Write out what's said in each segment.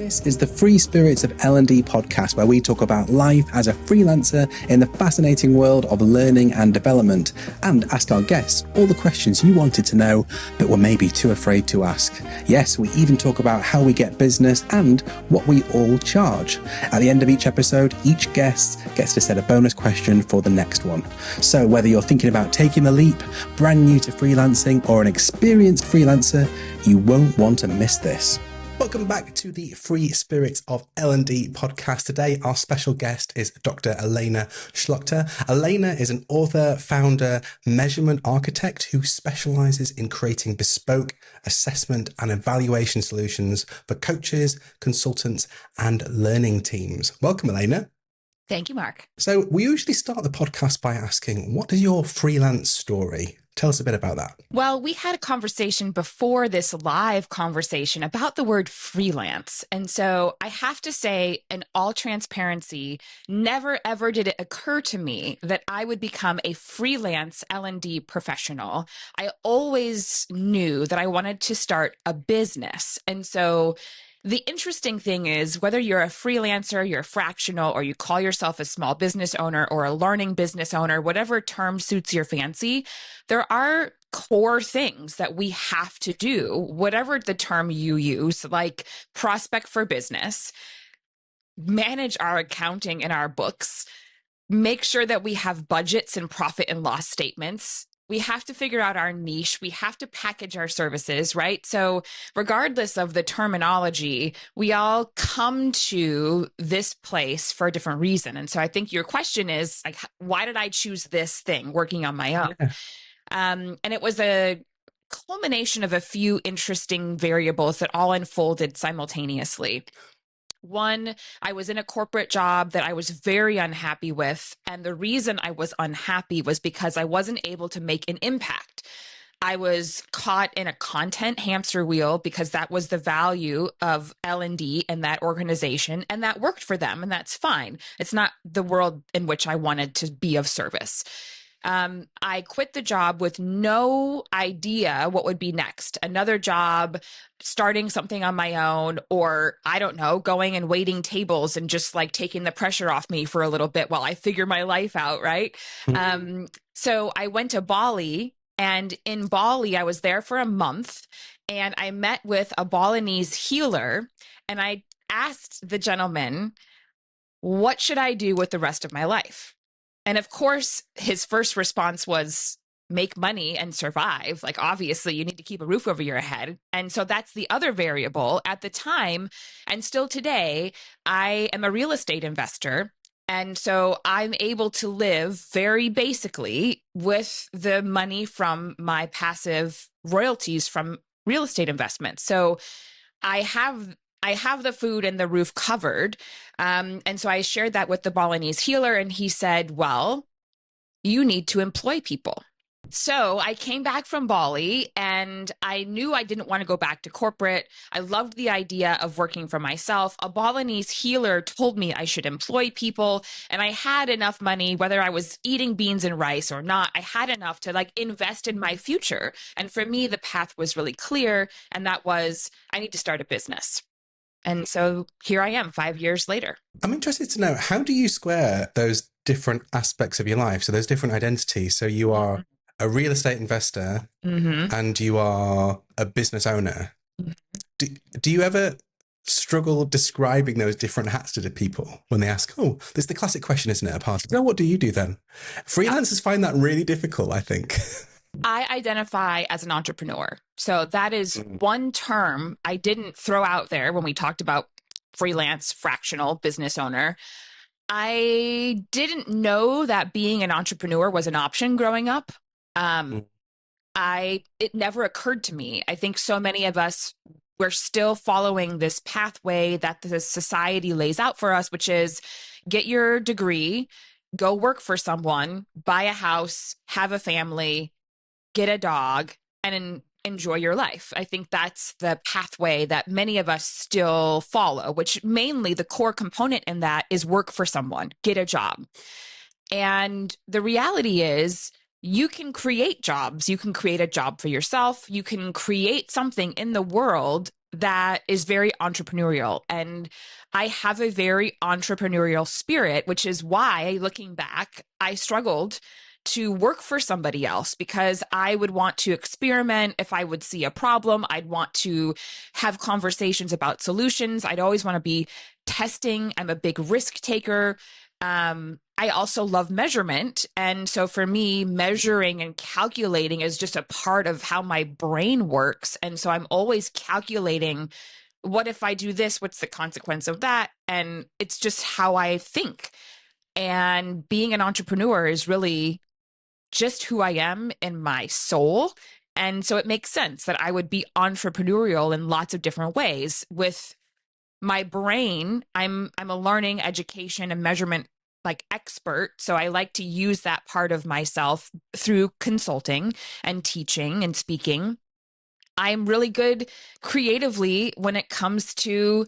This is the Free Spirits of L&D podcast, where we talk about life as a freelancer in the fascinating world of learning and development, and ask our guests all the questions you wanted to know but were maybe too afraid to ask. Yes, we even talk about how we get business and what we all charge. At the end of each episode, each guest gets to set a bonus question for the next one. So whether you're thinking about taking the leap, brand new to freelancing, or an experienced freelancer, you won't want to miss this. Welcome back to the Free Spirits of L&D podcast. Today, our special guest is Dr. Alaina Szlachta. Alaina is an author, founder, measurement architect who specializes in creating bespoke assessment and evaluation solutions for coaches, consultants, and learning teams. Welcome, Alaina. Thank you, Mark. So we usually start the podcast by asking, what is your freelance story? Tell us a bit about that. Well, we had a conversation before this live conversation about the word freelance. And so I have to say, in all transparency, never ever did it occur to me that I would become a freelance L&D professional. I always knew that I wanted to start a business. And so the interesting thing is, whether you're a freelancer, you're a fractional, or you call yourself a small business owner or a learning business owner, whatever term suits your fancy, there are core things that we have to do, whatever the term you use, like prospect for business, manage our accounting and our books, make sure that we have budgets and profit and loss statements. We have to figure out our niche. We have to package our services, right? So regardless of the terminology, we all come to this place for a different reason. And so I think your question is, like, why did I choose this thing working on my own? Yeah. And it was a culmination of a few interesting variables that all unfolded simultaneously. One, I was in a corporate job that I was very unhappy with. And the reason I was unhappy was because I wasn't able to make an impact. I was caught in a content hamster wheel because that was the value of L&D and that organization, and that worked for them, and that's fine. It's not the world in which I wanted to be of service. I quit the job with no idea what would be next. Another job, starting something on my own, or I don't know, going and waiting tables and just like taking the pressure off me for a little bit while I figure my life out, right? So I went to Bali, and in Bali, I was there for a month, and I met with a Balinese healer, and I asked the gentleman, what should I do with the rest of my life? And of course, his first response was make money and survive. Like, obviously, you need to keep a roof over your head. And so that's the other variable. At the time, and still today, I am a real estate investor. And so I'm able to live very basically with the money from my passive royalties from real estate investments. So I have the food and the roof covered. And so I shared that with the Balinese healer, and he said, well, you need to employ people. So I came back from Bali, and I knew I didn't want to go back to corporate. I loved the idea of working for myself. A Balinese healer told me I should employ people, and I had enough money, whether I was eating beans and rice or not, I had enough to like invest in my future. And for me, the path was really clear, and that was, I need to start a business. And so here I am 5 years later. I'm interested to know, how do you square those different aspects of your life? So those different identities. So you are a real estate investor and you are a business owner. Do you ever struggle describing those different hats to the people when they ask, oh, this is the classic question, isn't it? A party. No, what do you do then? Freelancers find that really difficult, I think. I identify as an entrepreneur. So that is one term I didn't throw out there when we talked about freelance, fractional business owner. I didn't know that being an entrepreneur was an option growing up. It never occurred to me. I think so many of us, we're still following this pathway that the society lays out for us, which is get your degree, go work for someone, buy a house, have a family, get a dog, and enjoy your life. I think that's the pathway that many of us still follow, which mainly the core component in that is work for someone, get a job. And the reality is, you can create jobs. You can create a job for yourself. You can create something in the world that is very entrepreneurial. And I have a very entrepreneurial spirit, which is why, looking back, I struggled to work for somebody else because I would want to experiment. If I would see a problem, I'd want to have conversations about solutions. I'd always want to be testing. I'm a big risk taker. I also love measurement. And so for me, measuring and calculating is just a part of how my brain works. And so I'm always calculating, what if I do this? What's the consequence of that? And it's just how I think. And being an entrepreneur is really just who I am in my soul. And so it makes sense that I would be entrepreneurial in lots of different ways. With my brain, I'm a learning, education, and measurement like expert. So I like to use that part of myself through consulting and teaching and speaking. I'm really good creatively when it comes to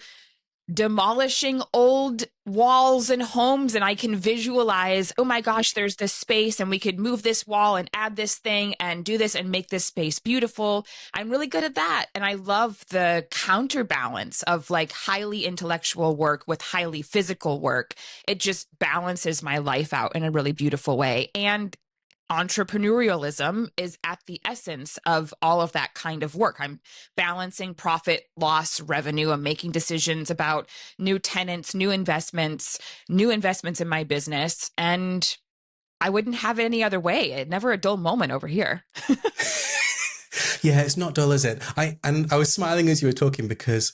demolishing old walls and homes, and I can visualize, oh my gosh, there's this space and we could move this wall and add this thing and do this and make this space beautiful. I'm really good at that. And I love the counterbalance of like highly intellectual work with highly physical work. It just balances my life out in a really beautiful way. And entrepreneurialism is at the essence of all of that kind of work. I'm balancing profit, loss, revenue. I'm making decisions about new tenants, new investments in my business. And I wouldn't have it any other way. Never a dull moment over here. Yeah, it's not dull, is it? I was smiling as you were talking because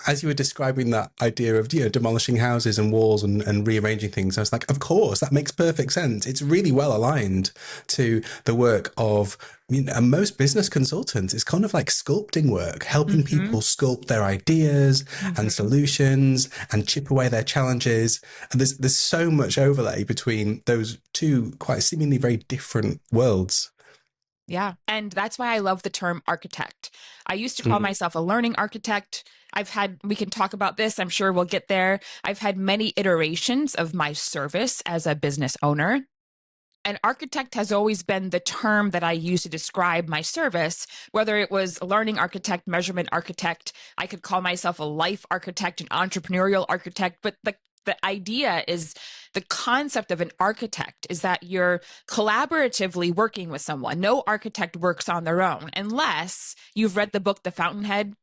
as you were describing that idea of demolishing houses and walls and rearranging things, I was like, of course, that makes perfect sense. It's really well aligned to the work of most business consultants. It's kind of like sculpting work, helping people sculpt their ideas and solutions and chip away their challenges. And there's so much overlay between those two quite seemingly very different worlds. Yeah. And that's why I love the term architect. I used to call myself a learning architect. We can talk about this. I'm sure we'll get there. I've had many iterations of my service as a business owner. An architect has always been the term that I use to describe my service, whether it was a learning architect, measurement architect. I could call myself a life architect, an entrepreneurial architect, but the idea is, the concept of an architect is that you're collaboratively working with someone. No architect works on their own unless you've read the book The Fountainhead.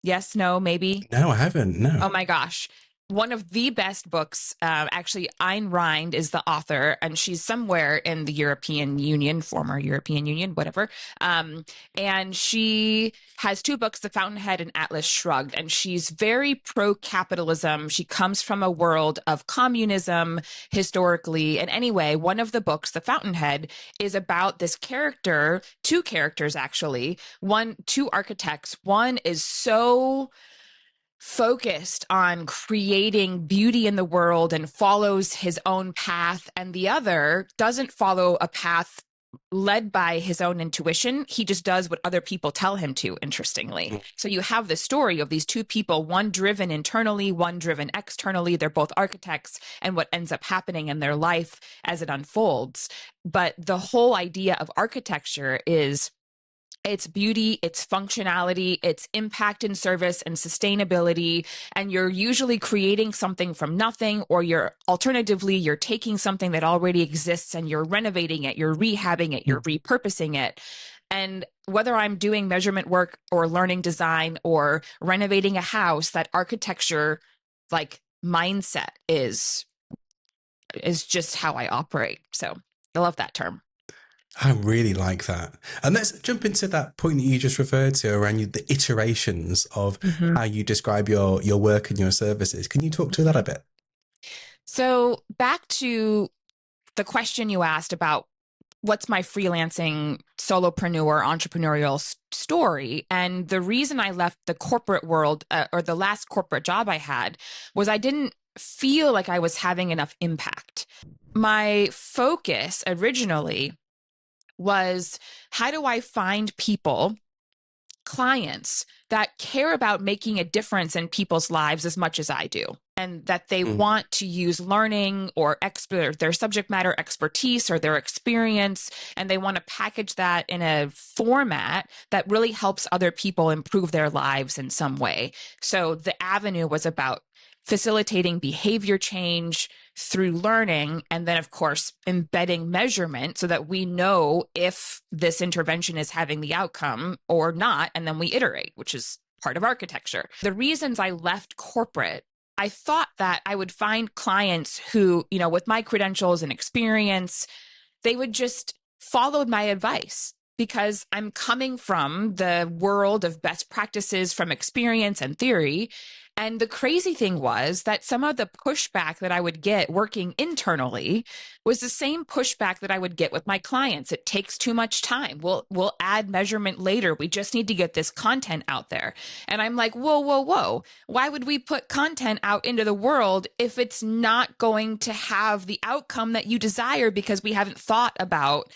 Yes, no, maybe. No, I haven't. Oh No. my gosh. One of the best books, actually, Ayn Rand is the author, and she's somewhere in the European Union, former European Union, whatever. And she has two books, The Fountainhead and Atlas Shrugged, and she's very pro-capitalism. She comes from a world of communism historically. And anyway, one of the books, The Fountainhead, is about this character, two characters actually, two architects. One is so focused on creating beauty in the world and follows his own path, and the other doesn't follow a path led by his own intuition. He just does what other people tell him to, interestingly. So you have the story of these two people, one driven internally, one driven externally. They're both architects, and what ends up happening in their life as it unfolds. But the whole idea of architecture is its beauty, its functionality, its impact and service and sustainability. And you're usually creating something from nothing, or you're taking something that already exists and you're renovating it, you're rehabbing it, you're repurposing it. And whether I'm doing measurement work or learning design or renovating a house, that architecture like mindset is just how I operate. So I love that term. I really like that. And let's jump into that point that you just referred to around the iterations of how you describe your work and your services. Can you talk to that a bit? So back to the question you asked about what's my freelancing solopreneur entrepreneurial story. And the reason I left the corporate world, or the last corporate job I had, was I didn't feel like I was having enough impact. My focus originally was, how do I find people, clients that care about making a difference in people's lives as much as I do? and that they want to use learning or their subject matter expertise or their experience, and they want to package that in a format that really helps other people improve their lives in some way. So the avenue was about facilitating behavior change through learning, and then of course embedding measurement so that we know if this intervention is having the outcome or not, and then we iterate, which is part of architecture. The reasons I left corporate, I thought that I would find clients who, with my credentials and experience, they would just follow my advice, because I'm coming from the world of best practices from experience and theory. And the crazy thing was that some of the pushback that I would get working internally was the same pushback that I would get with my clients. It takes too much time. We'll add measurement later. We just need to get this content out there. And I'm like, whoa, whoa, whoa. Why would we put content out into the world if it's not going to have the outcome that you desire, because we haven't thought about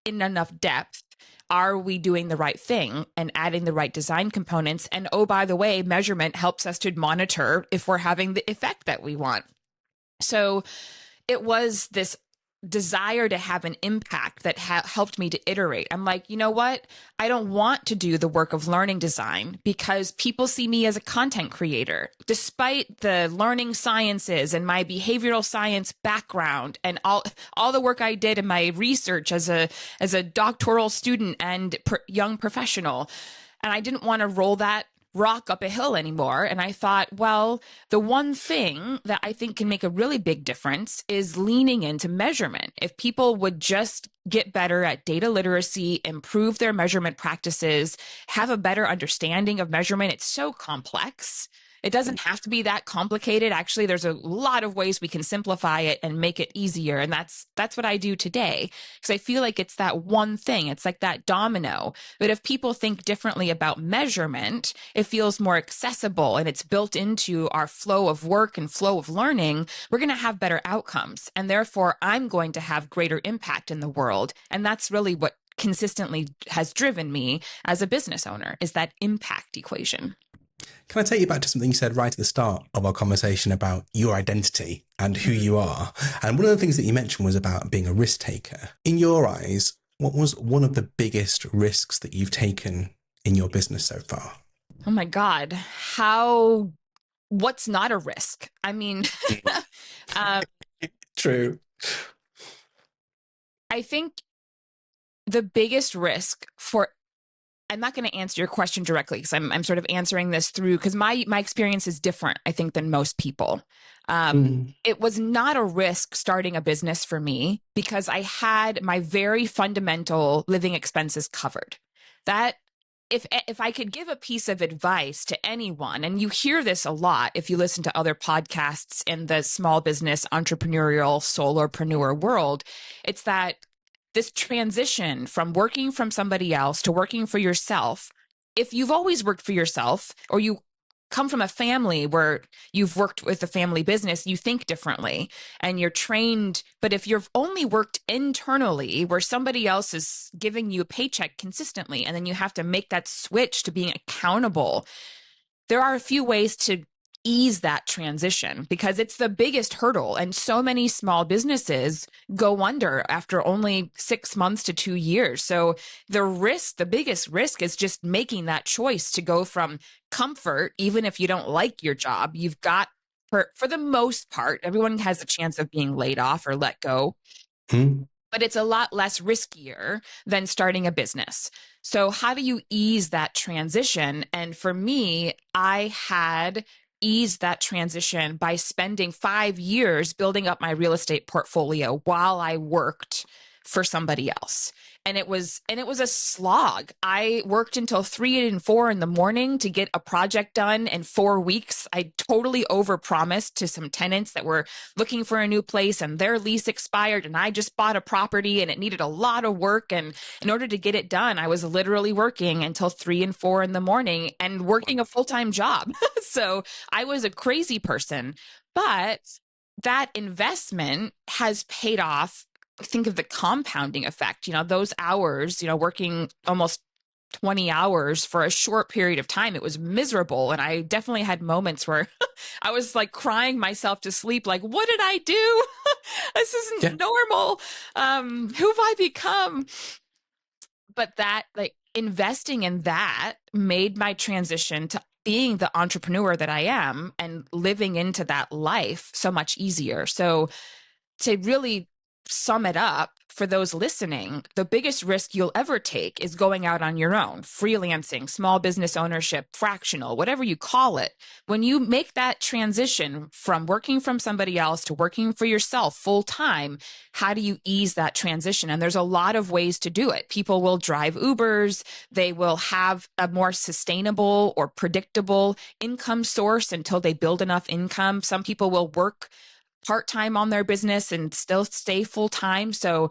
in enough depth? Are we doing the right thing and adding the right design components? And oh, by the way, measurement helps us to monitor if we're having the effect that we want. So it was this desire to have an impact that helped me to iterate. I'm like, you know what? I don't want to do the work of learning design because people see me as a content creator. Despite the learning sciences and my behavioral science background and all the work I did in my research as a doctoral student and young professional, and I didn't want to roll that rock up a hill anymore. And I thought, well, the one thing that I think can make a really big difference is leaning into measurement. If people would just get better at data literacy, improve their measurement practices, have a better understanding of measurement. It's so complex. It doesn't have to be that complicated. Actually, there's a lot of ways we can simplify it and make it easier. And that's what I do today, because I feel like it's that one thing. It's like that domino. But if people think differently about measurement, it feels more accessible and it's built into our flow of work and flow of learning. We're going to have better outcomes. And therefore, I'm going to have greater impact in the world. And that's really what consistently has driven me as a business owner, is that impact equation. Can I take you back to something you said right at the start of our conversation about your identity and who you are? And one of the things that you mentioned was about being a risk taker. In your eyes, what was one of the biggest risks that you've taken in your business so far? Oh my God. What's not a risk? I mean, True. I think the biggest risk I'm not going to answer your question directly, because I'm sort of answering this through, because my experience is different, I think, than most people. It was not a risk starting a business for me because I had my very fundamental living expenses covered. That if I could give a piece of advice to anyone, and you hear this a lot if you listen to other podcasts in the small business, entrepreneurial, solopreneur world, it's that this transition from working from somebody else to working for yourself, if you've always worked for yourself or you come from a family where you've worked with a family business, you think differently and you're trained. But if you've only worked internally where somebody else is giving you a paycheck consistently, and then you have to make that switch to being accountable, there are a few ways to ease that transition, because it's the biggest hurdle. And so many small businesses go under after only 6 months to 2 years. So the biggest risk is just making that choice to go from comfort, even if you don't like your job. You've got, for the most part, everyone has a chance of being laid off or let go. But it's a lot less riskier than starting a business. So how do you ease that transition? And for me, I had eased that transition by spending 5 years building up my real estate portfolio while I worked for somebody else. And it was a slog. I worked until 3 and 4 in the morning to get a project done in 4 weeks. I totally overpromised to some tenants that were looking for a new place, and their lease expired, and I just bought a property and it needed a lot of work. And in order to get it done, I was literally working until 3 and 4 in the morning and working a full-time job. So I was a crazy person, but that investment has paid off. Think of the compounding effect, those hours, working almost 20 hours for a short period of time. It was miserable. And I definitely had moments where I was like crying myself to sleep. Like, what did I do? This Yeah. isn't normal. Who have I become? But that, like, investing in that made my transition to being the entrepreneur that I am and living into that life so much easier. So to really sum it up for those listening, the biggest risk you'll ever take is going out on your own, freelancing, small business ownership, fractional, whatever you call it. When you make that transition from working from somebody else to working for yourself full time, how do you ease that transition? And there's a lot of ways to do it. People will drive Ubers. They will have a more sustainable or predictable income source until they build enough income. Some people will work part-time on their business and still stay full-time. So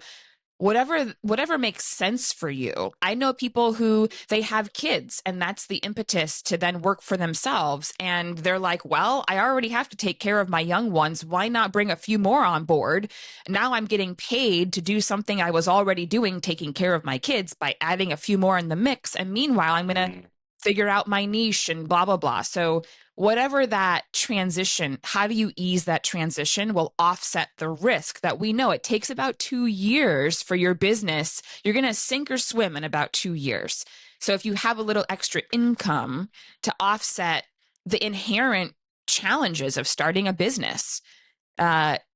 whatever makes sense for you. I know people who they have kids and that's the impetus to then work for themselves. And they're like, well, I already have to take care of my young ones. Why not bring a few more on board? Now I'm getting paid to do something I was already doing, taking care of my kids, by adding a few more in the mix. And meanwhile, I'm going to figure out my niche and blah, blah, blah. So whatever that transition, how do you ease that transition will offset the risk that we know it takes about 2 years for your business. You're going to sink or swim in about 2 years. So if you have a little extra income to offset the inherent challenges of starting a business,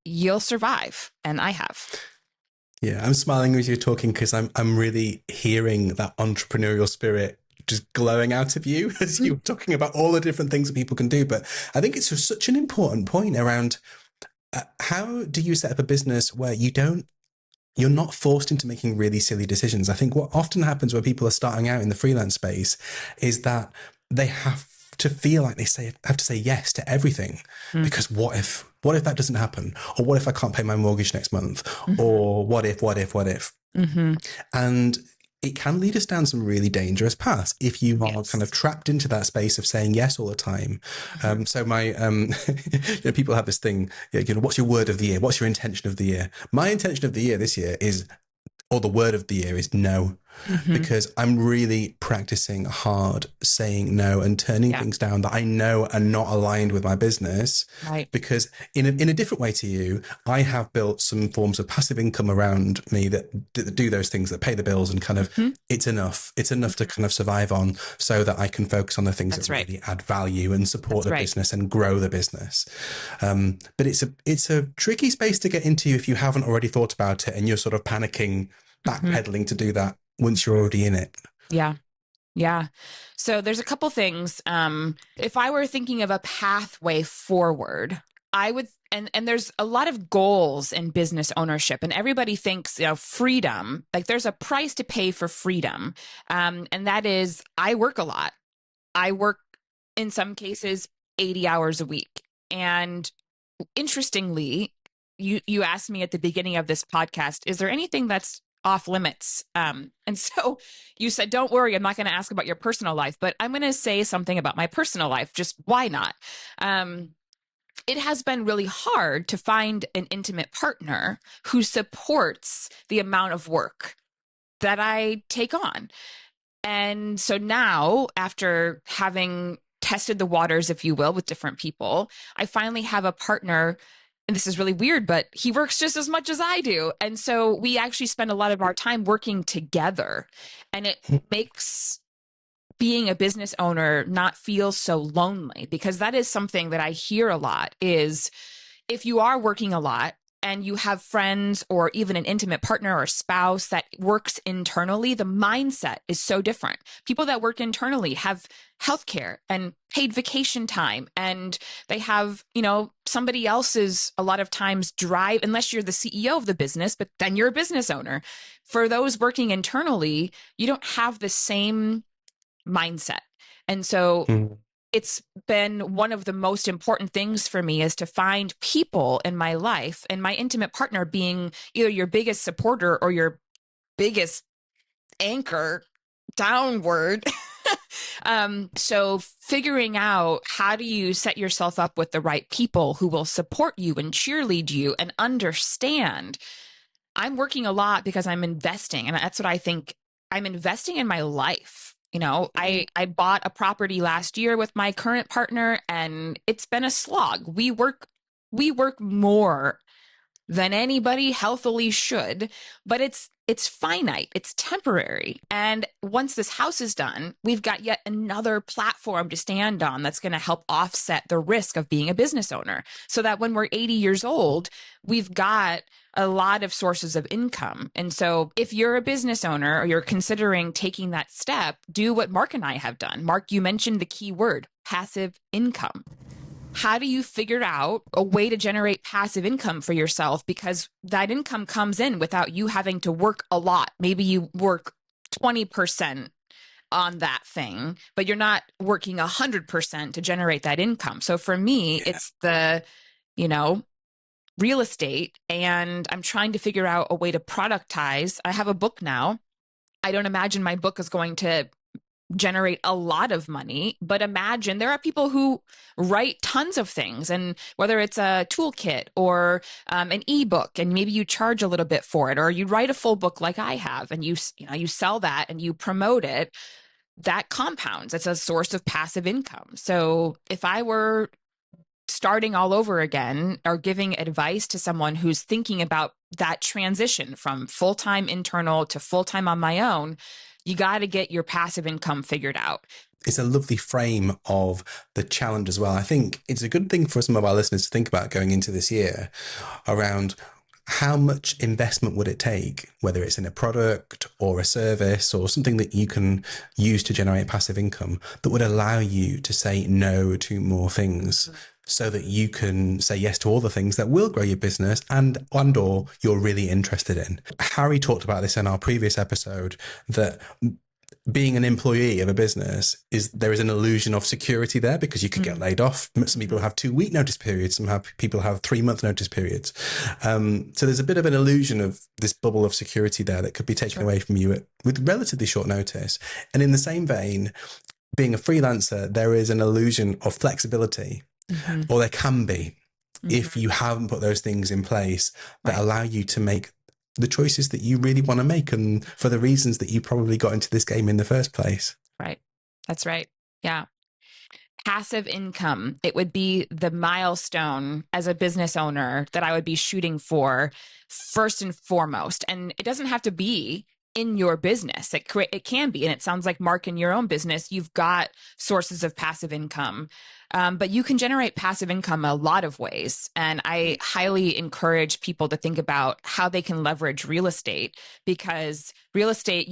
you'll survive. And I have. Yeah, I'm smiling as you're talking because I'm really hearing that entrepreneurial spirit just glowing out of you as you were talking about all the different things that people can do. But I think it's just such an important point around how do you set up a business where you're not forced into making really silly decisions. I think what often happens when people are starting out in the freelance space is that they have to feel like have to say yes to everything because what if that doesn't happen? Or what if I can't pay my mortgage next month? Or what if? And it can lead us down some really dangerous paths if you are kind of trapped into that space of saying yes all the time. So my, people have this thing, what's your word of the year? What's your intention of the year? My intention of the year this year or the word of the year is no, because I'm really practicing hard saying no and turning things down that I know are not aligned with my business. Right. Because in a different way to you, I have built some forms of passive income around me that do those things, that pay the bills, and kind of it's enough. It's enough to kind of survive on, so that I can focus on the things that really add value and support the business and grow the business. But it's a tricky space to get into if you haven't already thought about it and you're sort of panicking, backpedaling to do that once you're already in it. Yeah. Yeah. So there's a couple things. If I were thinking of a pathway forward, I would, and there's a lot of goals in business ownership, and everybody thinks, freedom, like there's a price to pay for freedom. And that is, I work a lot. I work in some cases 80 hours a week. And interestingly, you asked me at the beginning of this podcast, is there anything that's off limits? And so you said, don't worry, I'm not going to ask about your personal life, but I'm going to say something about my personal life. Just why not? It has been really hard to find an intimate partner who supports the amount of work that I take on. And so now, after having tested the waters, if you will, with different people, I finally have a partner. And this is really weird, but he works just as much as I do. And so we actually spend a lot of our time working together. And it makes being a business owner not feel so lonely, because that is something that I hear a lot is if you are working a lot and you have friends or even an intimate partner or spouse that works internally, the mindset is so different. People that work internally have healthcare and paid vacation time, and they have, somebody else's a lot of times drive, unless you're the CEO of the business, but then you're a business owner. For those working internally, you don't have the same mindset. And so it's been one of the most important things for me is to find people in my life, and my intimate partner being either your biggest supporter or your biggest anchor downward. So figuring out how do you set yourself up with the right people who will support you and cheerlead you and understand I'm working a lot because I'm investing. And that's what I think I'm investing in my life. I bought a property last year with my current partner, and it's been a slog. We work more than anybody healthily should, but it's finite, it's temporary. And once this house is done, we've got yet another platform to stand on that's going to help offset the risk of being a business owner, so that when we're 80 years old, we've got a lot of sources of income. And so if you're a business owner or you're considering taking that step, do what Mark and I have done. Mark, you mentioned the key word, passive income. How do you figure out a way to generate passive income for yourself? Because that income comes in without you having to work a lot. Maybe you work 20% on that thing, but you're not working 100% to generate that income. So for me, it's the, real estate, and I'm trying to figure out a way to productize. I have a book now. I don't imagine my book is going to generate a lot of money, but imagine there are people who write tons of things, and whether it's a toolkit or an ebook, and maybe you charge a little bit for it, or you write a full book like I have, and you sell that and you promote it, that compounds. It's a source of passive income. So if I were starting all over again or giving advice to someone who's thinking about that transition from full-time internal to full-time on my own, you got to get your passive income figured out. It's a lovely frame of the challenge as well. I think it's a good thing for some of our listeners to think about going into this year around how much investment would it take, whether it's in a product or a service or something that you can use to generate passive income that would allow you to say no to more things, so that you can say yes to all the things that will grow your business and or you're really interested in. Harry talked about this in our previous episode, that being an employee of a business there is an illusion of security there, because you could get laid off. Some people have 2-week notice periods. People have 3-month notice periods. So there's a bit of an illusion of this bubble of security there that could be taken away from you with relatively short notice. And in the same vein, being a freelancer, there is an illusion of flexibility. Or there can be, if you haven't put those things in place that allow you to make the choices that you really want to make, and for the reasons that you probably got into this game in the first place. Right. That's right. Yeah. Passive income. It would be the milestone as a business owner that I would be shooting for first and foremost. And it doesn't have to be in your business. It can be. And it sounds like, Mark, in your own business, you've got sources of passive income. But you can generate passive income a lot of ways. And I highly encourage people to think about how they can leverage real estate, because real estate,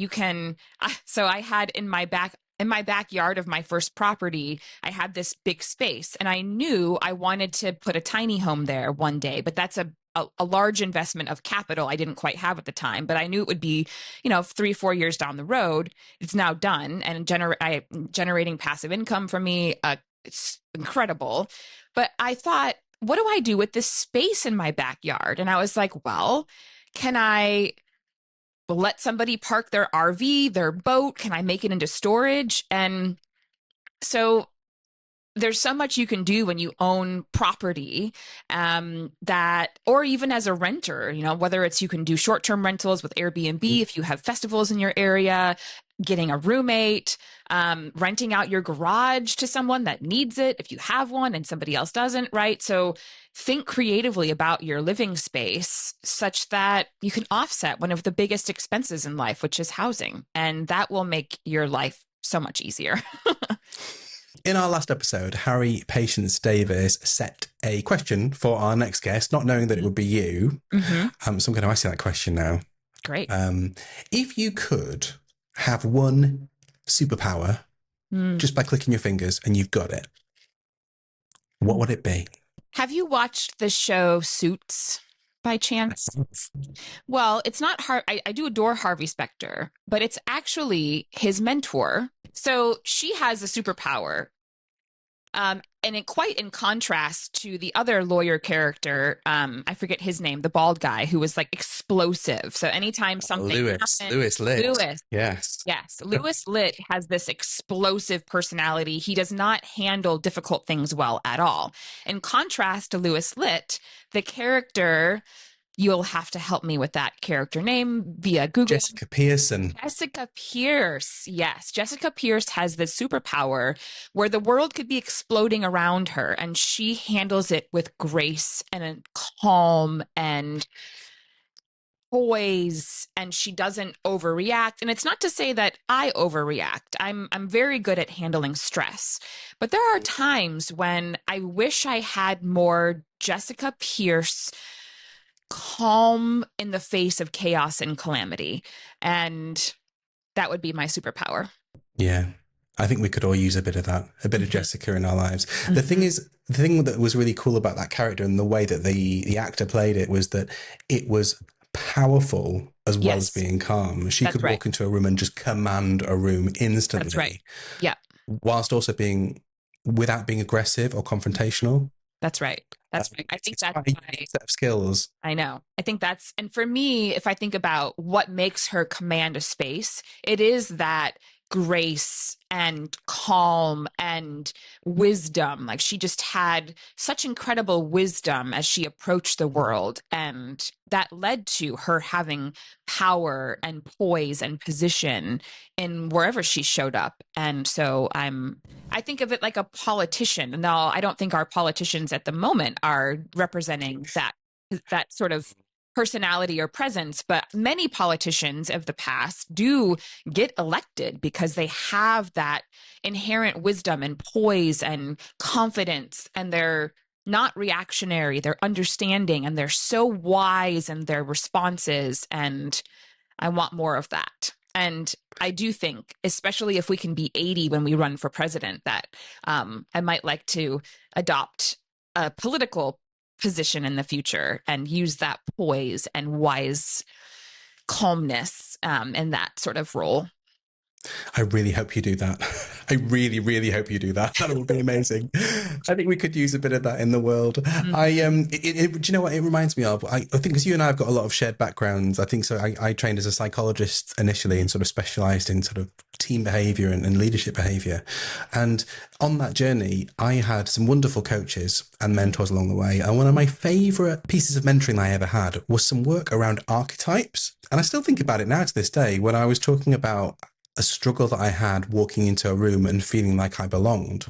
so I had in my backyard of my first property, I had this big space, and I knew I wanted to put a tiny home there one day, but that's a large investment of capital I didn't quite have at the time, but I knew it would be, 3-4 years down the road. It's now done and generating passive income for me. It's incredible. But I thought, what do I do with this space in my backyard? And I was like, well, can I let somebody park their RV, their boat? Can I make it into storage? And so there's so much you can do when you own property, or even as a renter, whether it's, you can do short-term rentals with Airbnb if you have festivals in your area, getting a roommate, renting out your garage to someone that needs it if you have one and somebody else doesn't, right? So think creatively about your living space such that you can offset one of the biggest expenses in life, which is housing. And that will make your life so much easier. In our last episode, Harry Patience Davis set a question for our next guest, not knowing that it would be you. So I'm going to ask you that question now. Great. If you could have one superpower just by clicking your fingers and you've got it, what would it be? Have you watched the show Suits by chance? Well, it's not hard. I do adore Harvey Specter, but it's actually his mentor. So she has a superpower. And quite in contrast to the other lawyer character, I forget his name, the bald guy who was like explosive. So anytime something Lewis Litt. Yes. Lewis Litt has this explosive personality. He does not handle difficult things well at all. In contrast to Lewis Litt, the character, you'll have to help me with that character name via Google. Jessica Pearson. Jessica Pierce. Yes. Jessica Pierce has this superpower where the world could be exploding around her and she handles it with grace and a calm and poise, and she doesn't overreact. And it's not to say that I overreact. I'm very good at handling stress. But there are times when I wish I had more Jessica Pierce calm in the face of chaos and calamity. And that would be my superpower. Yeah. I think we could all use a bit of that, a bit of Jessica in our lives. The thing that was really cool about that character and the way that the actor played it was that it was powerful as well as being calm. She could walk into a room and just command a room instantly. That's right. Yeah. Whilst also being, without being aggressive or confrontational. That's right. That's right. I think that's quite a set of skills. I know. I think that's, and for me, if I think about what makes her command a space, it is that grace and calm and wisdom. Like she just had such incredible wisdom as she approached the world. And that led to her having power and poise and position in wherever she showed up. And so I think of it like a politician. Now, I don't think our politicians at the moment are representing that sort of personality or presence, but many politicians of the past do get elected because they have that inherent wisdom and poise and confidence, and they're not reactionary, they're understanding, and they're so wise in their responses. And I want more of that. And I do think, especially if we can be 80 when we run for president, that I might like to adopt a political position in the future and use that poise and wise calmness in that sort of role. I really hope you do that. I really, really hope you do that. That would be amazing. I think we could use a bit of that in the world. Do you know what it reminds me of? I think because you and I have got a lot of shared backgrounds. I think so. I trained as a psychologist initially and sort of specialized in sort of team behavior and leadership behavior. And on that journey, I had some wonderful coaches and mentors along the way. And one of my favorite pieces of mentoring I ever had was some work around archetypes. And I still think about it now to this day when I was talking about a struggle that I had walking into a room and feeling like I belonged.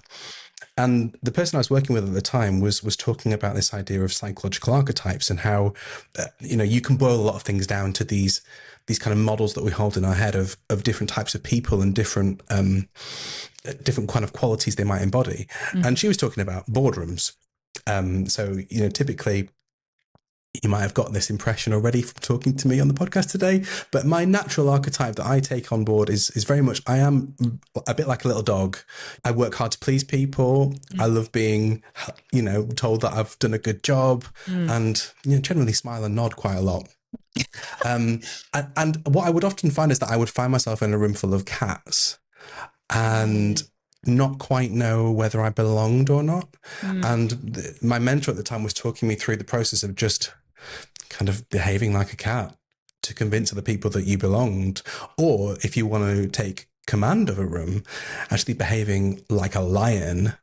And the person I was working with at the time was talking about this idea of psychological archetypes and how, you can boil a lot of things down to these kind of models that we hold in our head of different types of people and different kind of qualities they might embody. And she was talking about boardrooms. Typically, you might have got this impression already from talking to me on the podcast today, but my natural archetype that I take on board is very much, I am a bit like a little dog. I work hard to please people. I love being, told that I've done a good job and generally smile and nod quite a lot. And what I would often find is that I would find myself in a room full of cats and not quite know whether I belonged or not. And my mentor at the time was talking me through the process of just kind of behaving like a cat to convince other people that you belonged. Or if you want to take command of a room, actually behaving like a lion,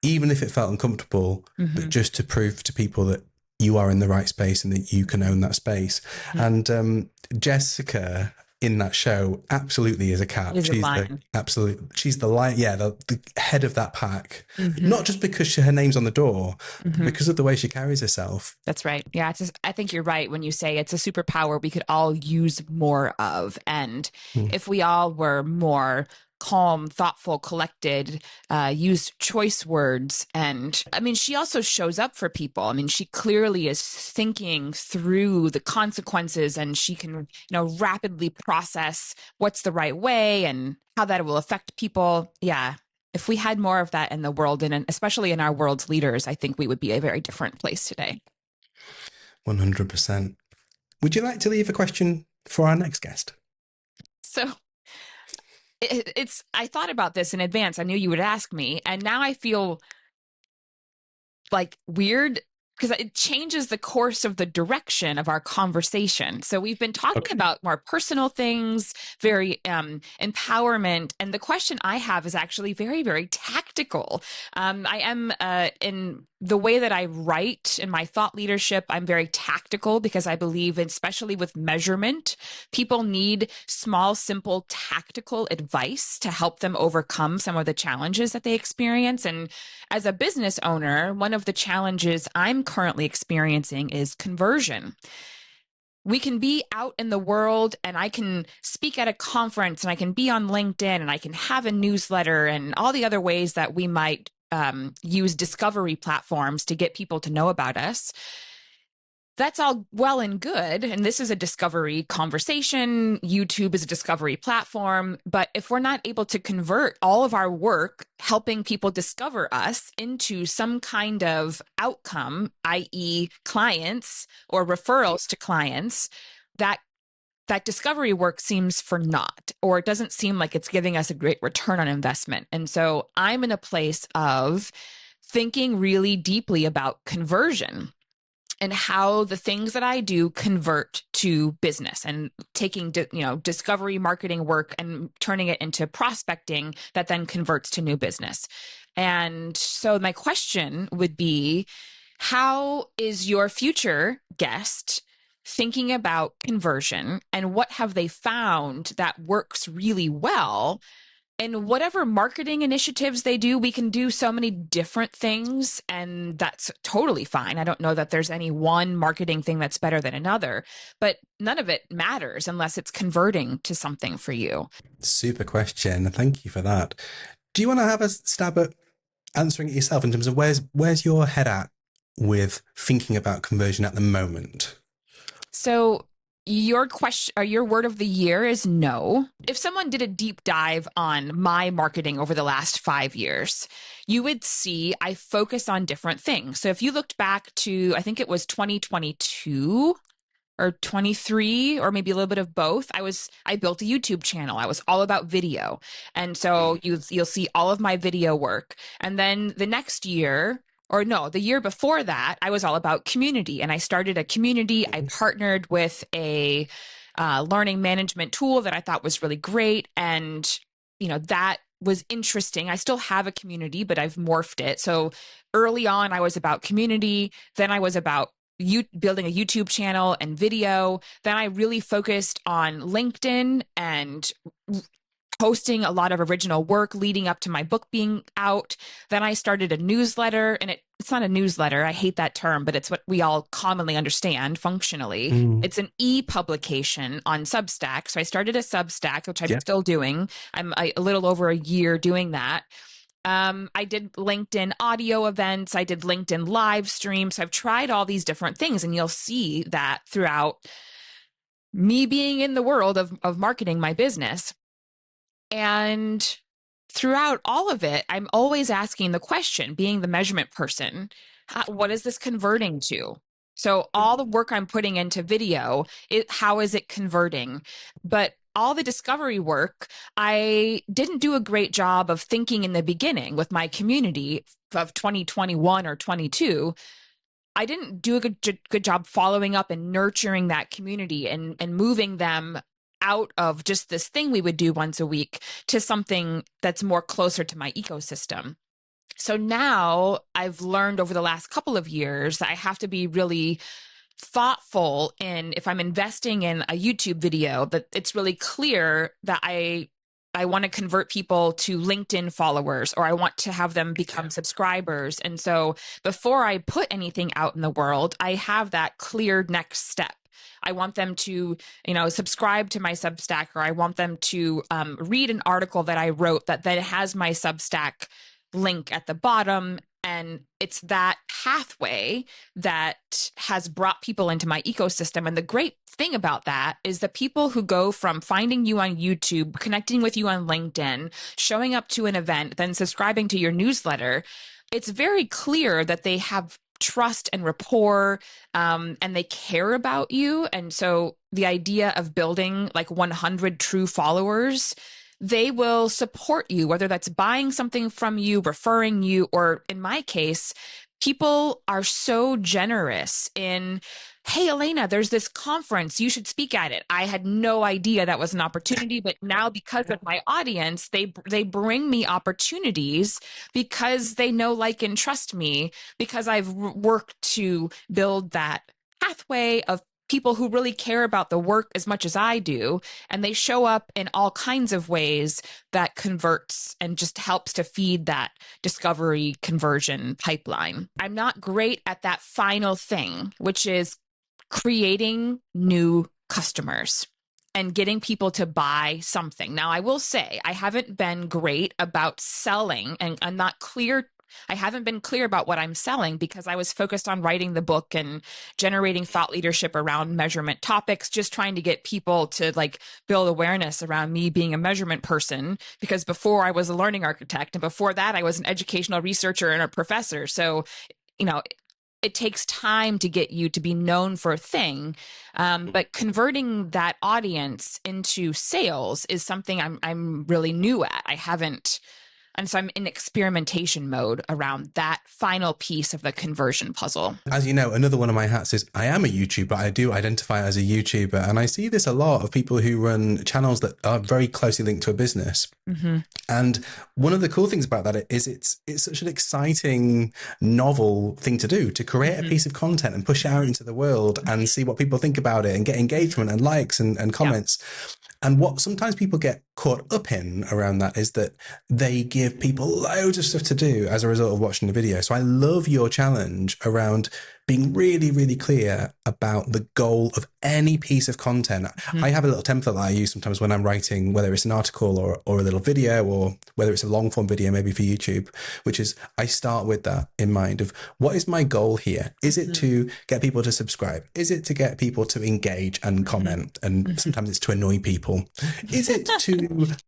even if it felt uncomfortable, but just to prove to people that you are in the right space and that you can own that space. And Jessica in that show absolutely is a cat. She's the lion. Yeah, the head of that pack. Not just because her name's on the door, but because of the way she carries herself. That's right. Yeah, I think you're right when you say it's a superpower we could all use more of. And if we all were more calm, thoughtful, collected, use choice words. And I mean, she also shows up for people. I mean, she clearly is thinking through the consequences and she can, rapidly process what's the right way and how that will affect people. Yeah. If we had more of that in the world, and especially in our world's leaders, I think we would be a very different place today. 100%. Would you like to leave a question for our next guest? So I thought about this in advance. I knew you would ask me, and now I feel like weird because it changes the course of the direction of our conversation. So we've been talking about more personal things, very empowerment. And the question I have is actually very, very tactical. I am in the way that I write in my thought leadership, I'm very tactical because I believe, especially with measurement, people need small, simple, tactical advice to help them overcome some of the challenges that they experience. And as a business owner, one of the challenges I'm currently experiencing is conversion. We can be out in the world and I can speak at a conference and I can be on LinkedIn and I can have a newsletter and all the other ways that we might use discovery platforms to get people to know about us. That's all well and good. And this is a discovery conversation. YouTube is a discovery platform. But if we're not able to convert all of our work helping people discover us into some kind of outcome, i.e., clients or referrals to clients, that discovery work seems for naught, or it doesn't seem like it's giving us a great return on investment. And so I'm in a place of thinking really deeply about conversion and how the things that I do convert to business, and taking discovery marketing work and turning it into prospecting that then converts to new business. And so my question would be, how is your future guest thinking about conversion, and what have they found that works really well? And whatever marketing initiatives they do, we can do so many different things, and that's totally fine. I don't know that there's any one marketing thing that's better than another, but none of it matters unless it's converting to something for you. Super question. Thank you for that. Do you want to have a stab at answering it yourself in terms of where's your head at with thinking about conversion at the moment? So your question, or your word of the year is no. If someone did a deep dive on my marketing over the last 5 years, you would see I focus on different things. So if you looked back to, I think it was 2022 or 23, or maybe a little bit of both, I built a YouTube channel. I was all about video. And so you'll see all of my video work. And then the next year, or no, the year before that, I was all about community, and I started a community. I partnered with a learning management tool that I thought was really great. And, that was interesting. I still have a community, but I've morphed it. So early on, I was about community. Then I was about building a YouTube channel and video. Then I really focused on LinkedIn and posting a lot of original work leading up to my book being out. Then I started a newsletter, and it's not a newsletter. I hate that term, but it's what we all commonly understand functionally. It's an e-publication on Substack. So I started a Substack, which I'm still doing. I'm a little over a year doing that. I did LinkedIn audio events. I did LinkedIn live streams. So I've tried all these different things, and you'll see that throughout me being in the world of marketing my business. And throughout all of it, I'm always asking the question, being the measurement person, what is this converting to? So all the work I'm putting into video, how is it converting? But all the discovery work, I didn't do a great job of thinking in the beginning with my community of 2021 or 22. I didn't do a good job following up and nurturing that community and moving them out of just this thing we would do once a week to something that's more closer to my ecosystem. So now I've learned over the last couple of years that I have to be really thoughtful in, if I'm investing in a YouTube video, that it's really clear that I want to convert people to LinkedIn followers, or I want to have them become subscribers. And so before I put anything out in the world, I have that clear next step. I want them to, subscribe to my Substack, or I want them to read an article that I wrote that then has my Substack link at the bottom. And it's that pathway that has brought people into my ecosystem. And the great thing about that is the people who go from finding you on YouTube, connecting with you on LinkedIn, showing up to an event, then subscribing to your newsletter, it's very clear that they have trust and rapport, and they care about you. And so the idea of building like 100 true followers, they will support you, whether that's buying something from you, referring you, or in my case, people are so generous in hey, Alaina, there's this conference. You should speak at it. I had no idea that was an opportunity, but now because of my audience, they bring me opportunities because they know, like, and trust me because I've worked to build that pathway of people who really care about the work as much as I do. And they show up in all kinds of ways that converts and just helps to feed that discovery conversion pipeline. I'm not great at that final thing, which is creating new customers and getting people to buy something. Now, I will say I haven't been great about selling, and I'm not clear. I haven't been clear about what I'm selling because I was focused on writing the book and generating thought leadership around measurement topics, just trying to get people to like build awareness around me being a measurement person. Because before I was a learning architect, and before that, I was an educational researcher and a professor. So, you know, it takes time to get you to be known for a thing. But converting that audience into sales is something I'm really new at. I haven't, and so I'm in experimentation mode around that final piece of the conversion puzzle. As you know, another one of my hats is I am a YouTuber. I do identify as a YouTuber. And I see this a lot of people who run channels that are very closely linked to a business. Mm-hmm. And one of the cool things about that is it's such an exciting, novel thing to do, to create a piece of content and push it out into the world and see what people think about it and get engagement and likes and comments. Yeah. And what sometimes people get caught up in around that is that they give people loads of stuff to do as a result of watching the video. So I love your challenge around being really, really clear about the goal of any piece of content. I have a little template that I use sometimes when I'm writing, whether it's an article or a little video, or whether it's a long form video, maybe for YouTube, which is I start with that in mind of what is my goal here? Is it to get people to subscribe? Is it to get people to engage and comment? And sometimes it's to annoy people. Is it to,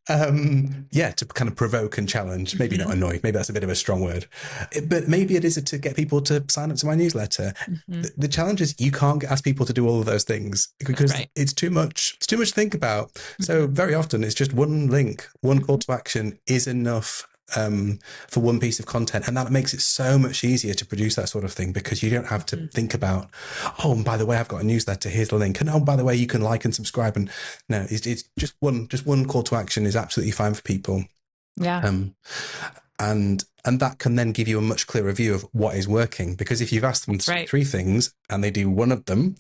to kind of provoke and challenge? Maybe not annoy. Maybe that's a bit of a strong word, but maybe it is to get people to sign up to my newsletter. The challenge is you can't ask people to do all of those things because it's too much. It's too much to think about. So very often it's just one link, one call to action is enough for one piece of content, and that makes it so much easier to produce that sort of thing because you don't have to think about, oh, and by the way, I've got a newsletter, here's the link, and oh, by the way, you can like and subscribe. And no, it's just one call to action is absolutely fine for people. Yeah. And that can then give you a much clearer view of what is working, because if you've asked them three things and they do one of them,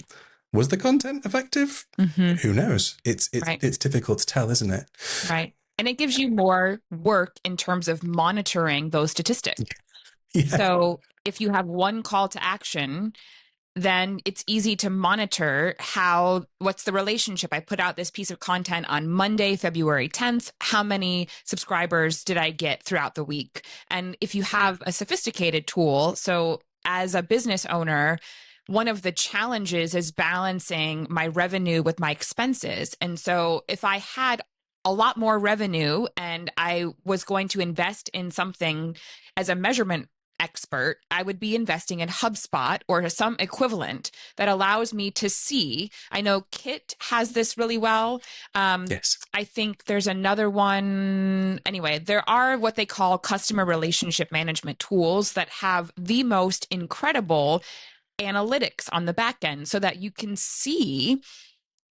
was the content effective? Who knows? It's difficult to tell, isn't it? Right. And it gives you more work in terms of monitoring those statistics. Yeah. So if you have one call to action, then it's easy to monitor what's the relationship. I put out this piece of content on Monday, February 10th. How many subscribers did I get throughout the week? And if you have a sophisticated tool, so as a business owner, one of the challenges is balancing my revenue with my expenses. And so if I had a lot more revenue and I was going to invest in something as a measurement expert, I would be investing in HubSpot or some equivalent that allows me to see. I know Kit has this really well. Yes. I think there's another one. Anyway, there are what they call customer relationship management tools that have the most incredible analytics on the back end so that you can see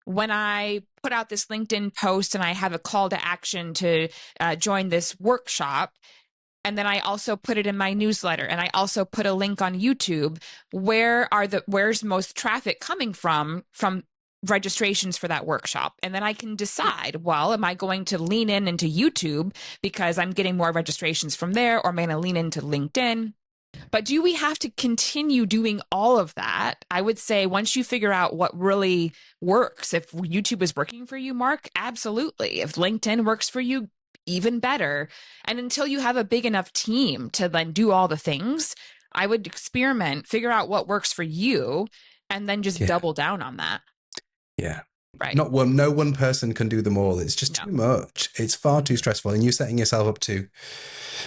when I put out this LinkedIn post and I have a call to action to join this workshop, and then I also put it in my newsletter, and I also put a link on YouTube, where's most traffic coming from registrations for that workshop? And then I can decide, well, am I going to lean into YouTube because I'm getting more registrations from there, or am I going to lean into LinkedIn? But do we have to continue doing all of that? I would say once you figure out what really works, if YouTube is working for you, Mark, absolutely. If LinkedIn works for you, even better. And until you have a big enough team to then do all the things, I would experiment, figure out what works for you, and then just double down on that. Yeah. Right. No one person can do them all. It's just too much. It's far too stressful. And you're setting yourself up to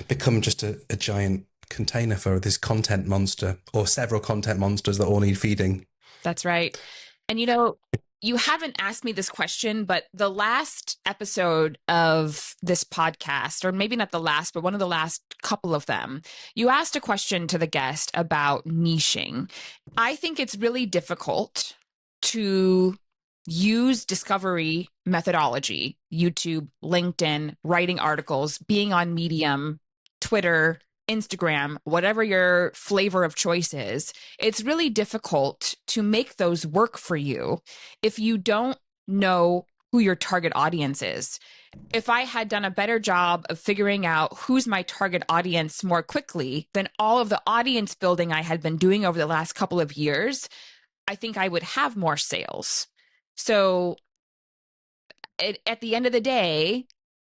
become just a giant container for this content monster, or several content monsters that all need feeding. That's right. And you haven't asked me this question, but the last episode of this podcast, or maybe not the last, but one of the last couple of them, you asked a question to the guest about niching. I think it's really difficult to use discovery methodology, YouTube, LinkedIn, writing articles, being on Medium, Twitter, Instagram, whatever your flavor of choice is. It's really difficult to make those work for you if you don't know who your target audience is. If I had done a better job of figuring out who's my target audience more quickly than all of the audience building I had been doing over the last couple of years, I think I would have more sales. So at the end of the day,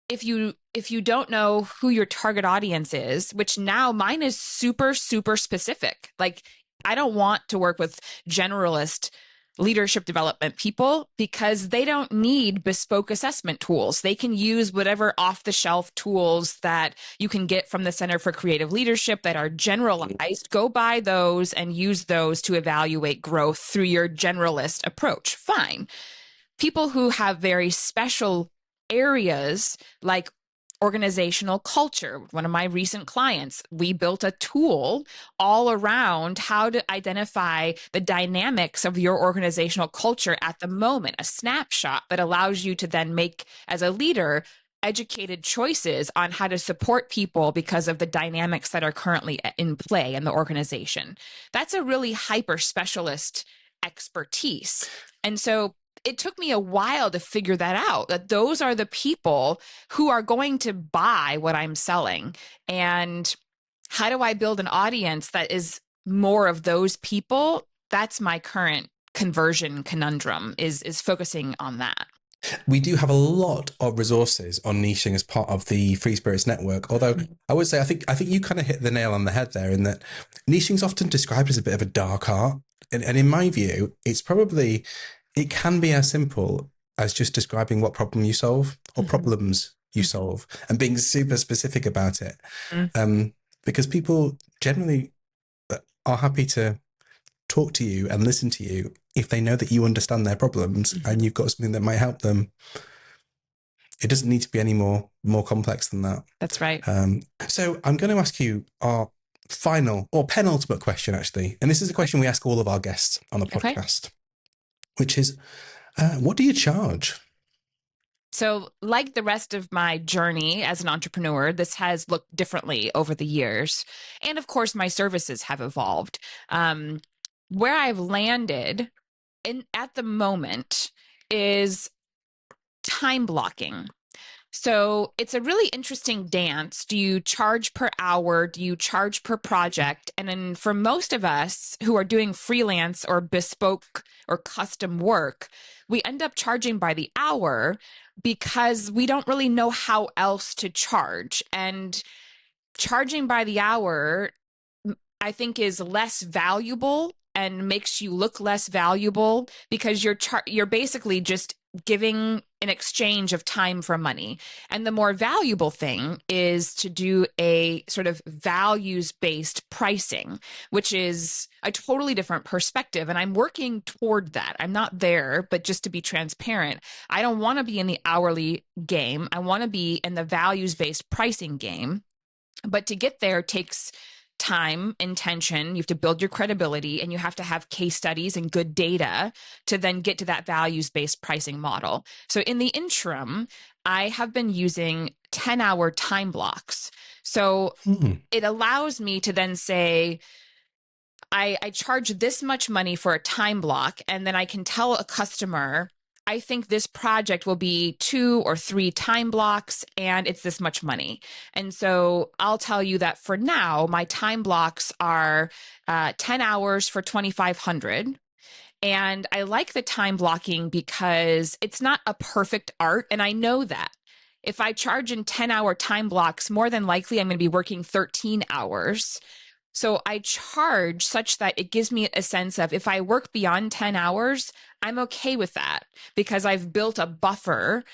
if you don't know who your target audience is, which now mine is super, super specific. Like, I don't want to work with generalist leadership development people because they don't need bespoke assessment tools. They can use whatever off-the-shelf tools that you can get from the Center for Creative Leadership that are generalized. Go buy those and use those to evaluate growth through your generalist approach. Fine. People who have very special areas like organizational culture. One of my recent clients, we built a tool all around how to identify the dynamics of your organizational culture at the moment, a snapshot that allows you to then make, as a leader, educated choices on how to support people because of the dynamics that are currently in play in the organization. That's a really hyper specialist expertise. And so it took me a while to figure that out, that those are the people who are going to buy what I'm selling. And how do I build an audience that is more of those people? That's my current conversion conundrum, is focusing on that. We do have a lot of resources on niching as part of the Free Spirits Network. Although I would say, I think you kind of hit the nail on the head there, in that niching is often described as a bit of a dark art. And in my view, it can be as simple as just describing what problem you solve or problems you solve and being super specific about it. Because people generally are happy to talk to you and listen to you if they know that you understand their problems and you've got something that might help them. It doesn't need to be any more complex than that. That's right. So I'm going to ask you our final or penultimate question, actually. And this is a question we ask all of our guests on the podcast, which is, what do you charge? So, like the rest of my journey as an entrepreneur, this has looked differently over the years. And of course, my services have evolved. Where I've landed at the moment is time blocking. So it's a really interesting dance. Do you charge per hour? Do you charge per project? And then for most of us who are doing freelance or bespoke or custom work, we end up charging by the hour because we don't really know how else to charge. And charging by the hour, I think, is less valuable and makes you look less valuable because you're basically just giving an exchange of time for money. And the more valuable thing is to do a sort of values-based pricing, which is a totally different perspective. And I'm working toward that. I'm not there, but just to be transparent, I don't want to be in the hourly game. I want to be in the values-based pricing game. But to get there takes time, intention. You have to build your credibility, and you have to have case studies and good data to then get to that values-based pricing model. So in the interim, I have been using 10-hour time blocks. So it allows me to then say, I charge this much money for a time block, and then I can tell a customer, I think this project will be 2 or 3 time blocks and it's this much money. And so I'll tell you that for now, my time blocks are 10 hours for 2,500. And I like the time blocking because it's not a perfect art. And I know that if I charge in 10-hour time blocks, more than likely I'm going to be working 13 hours. So I charge such that it gives me a sense of, if I work beyond 10 hours, I'm okay with that because I've built a buffer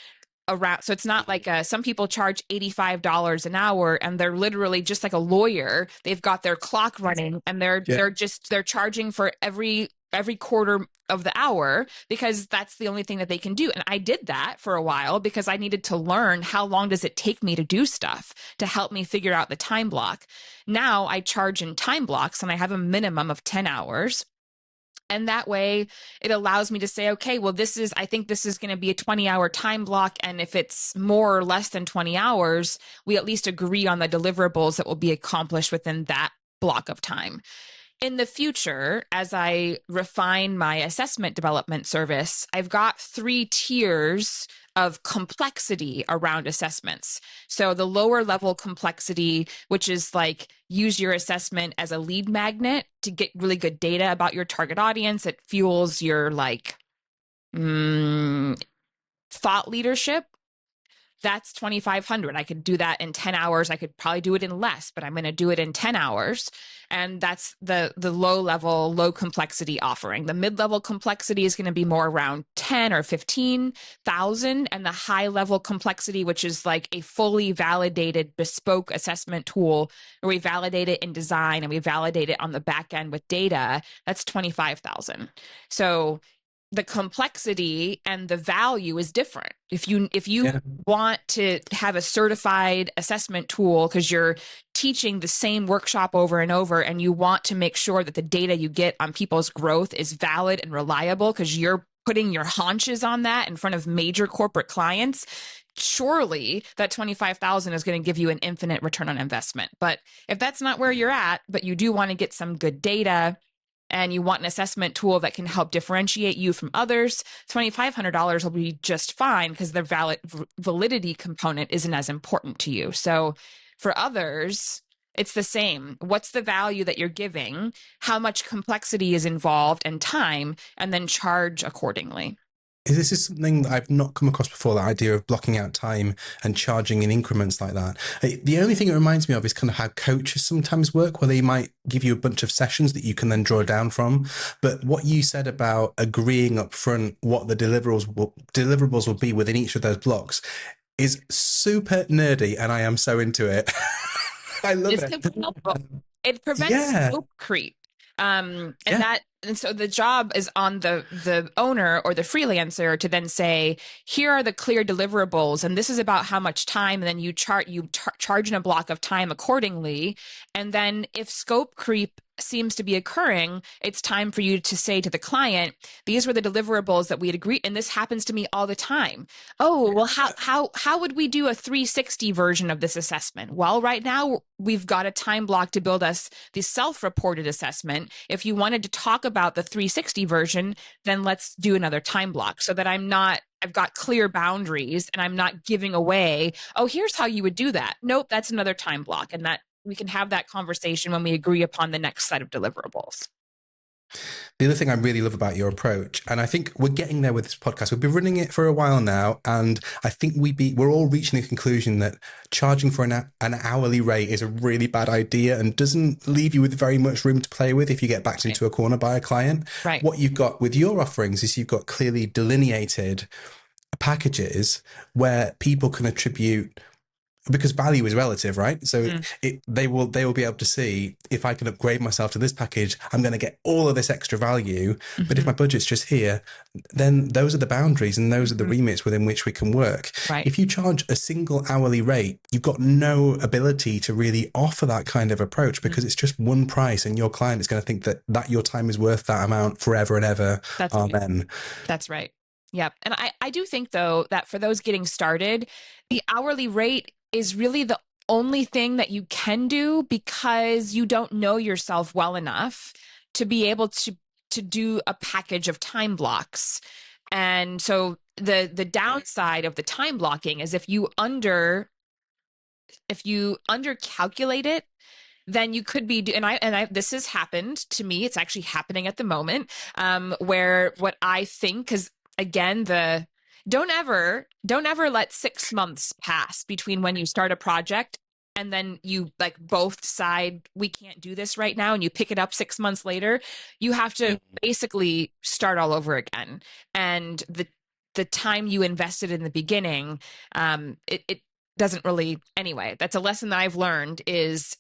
around. So it's not like some people charge $85 an hour and they're literally just like a lawyer. They've got their clock running and they're charging for every every quarter of the hour because that's the only thing that they can do. And I did that for a while because I needed to learn how long does it take me to do stuff to help me figure out the time block. Now I charge in time blocks and I have a minimum of 10 hours. And that way it allows me to say, okay, well, I think this is going to be a 20-hour time block. And if it's more or less than 20 hours, we at least agree on the deliverables that will be accomplished within that block of time. In the future, as I refine my assessment development service, I've got 3 tiers of complexity around assessments. So the lower level complexity, which is like use your assessment as a lead magnet to get really good data about your target audience. It fuels your thought leadership. That's 2,500. I could do that in 10 hours. I could probably do it in less, but I'm going to do it in 10 hours. And that's the low level, low complexity offering. The mid-level complexity is going to be more around 10 or 15,000. And the high level complexity, which is like a fully validated bespoke assessment tool where we validate it in design and we validate it on the back end with data, that's 25,000. So the complexity and the value is different. If you want to have a certified assessment tool because you're teaching the same workshop over and over and you want to make sure that the data you get on people's growth is valid and reliable because you're putting your haunches on that in front of major corporate clients, surely that 25,000 is going to give you an infinite return on investment. But if that's not where you're at, but you do want to get some good data and you want an assessment tool that can help differentiate you from others, $2,500 will be just fine because the validity component isn't as important to you. So for others, it's the same. What's the value that you're giving? How much complexity is involved and time, and then charge accordingly. This is something that I've not come across before, the idea of blocking out time and charging in increments like that. The only thing it reminds me of is kind of how coaches sometimes work, where they might give you a bunch of sessions that you can then draw down from. But what you said about agreeing up front what the deliverables will be within each of those blocks is super nerdy, and I am so into it. I love it. It prevents scope creep. And so the job is on the owner or the freelancer to then say, here are the clear deliverables, and this is about how much time, and then you charge in a block of time accordingly. And then if scope creep seems to be occurring, it's time for you to say to the client, these were the deliverables that we had agreed. And this happens to me all the time. Oh, well, how would we do a 360 version of this assessment? Well, right now we've got a time block to build us the self-reported assessment. If you wanted to talk about the 360 version, then let's do another time block so that I've got clear boundaries and I'm not giving away, oh, here's how you would do that. Nope, that's another time block. And that we can have that conversation when we agree upon the next set of deliverables. The other thing I really love about your approach, and I think we're getting there with this podcast, we've been running it for a while now, and I think we're all reaching the conclusion that charging for an hourly rate is a really bad idea and doesn't leave you with very much room to play with if you get backed into a corner by a client. Right. What you've got with your offerings is you've got clearly delineated packages where people can attribute, because value is relative, right? So they will be able to see, if I can upgrade myself to this package, I'm going to get all of this extra value. Mm-hmm. But if my budget's just here, then those are the boundaries and those are the remits within which we can work. Right. If you charge a single hourly rate, you've got no ability to really offer that kind of approach because it's just one price, and your client is going to think that your time is worth that amount forever and ever. Amen. Right. That's right. Yep. And I do think, though, that for those getting started, the hourly rate is really the only thing that you can do because you don't know yourself well enough to be able to do a package of time blocks. And so the downside of the time blocking is if you under calculate it, then you could be, this has happened to me. It's actually happening at the moment, where what I think, because again, don't ever let 6 months pass between when you start a project and then you both decide we can't do this right now and you pick it up 6 months later. You have to basically start all over again. And the time you invested in the beginning, it doesn't really, anyway, that's a lesson that I've learned is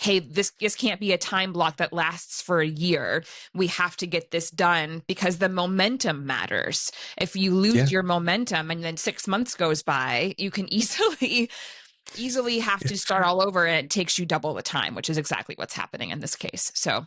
hey, this can't be a time block that lasts for a year. We have to get this done because the momentum matters. If you lose your momentum and then 6 months goes by, you can easily have to start all over, and it takes you double the time, which is exactly what's happening in this case. So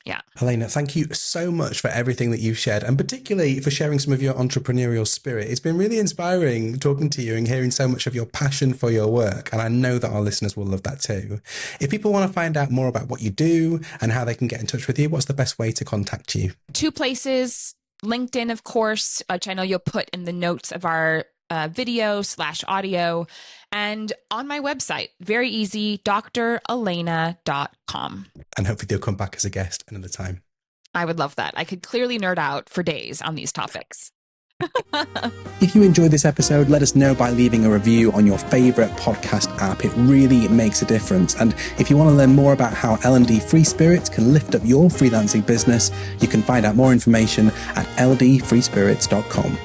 yeah. Alaina, thank you so much for everything that you've shared, and particularly for sharing some of your entrepreneurial spirit. It's been really inspiring talking to you and hearing so much of your passion for your work. And I know that our listeners will love that too. If people want to find out more about what you do and how they can get in touch with you, what's the best way to contact you? 2 places, LinkedIn, of course, which I know you'll put in the notes of our video/audio, and on my website, very easy, dralaina.com. And hopefully they'll come back as a guest another time. I would love that. I could clearly nerd out for days on these topics. If you enjoyed this episode, let us know by leaving a review on your favorite podcast app. It really makes a difference. And if you want to learn more about how L&D Free Spirits can lift up your freelancing business, you can find out more information at ldfreespirits.com.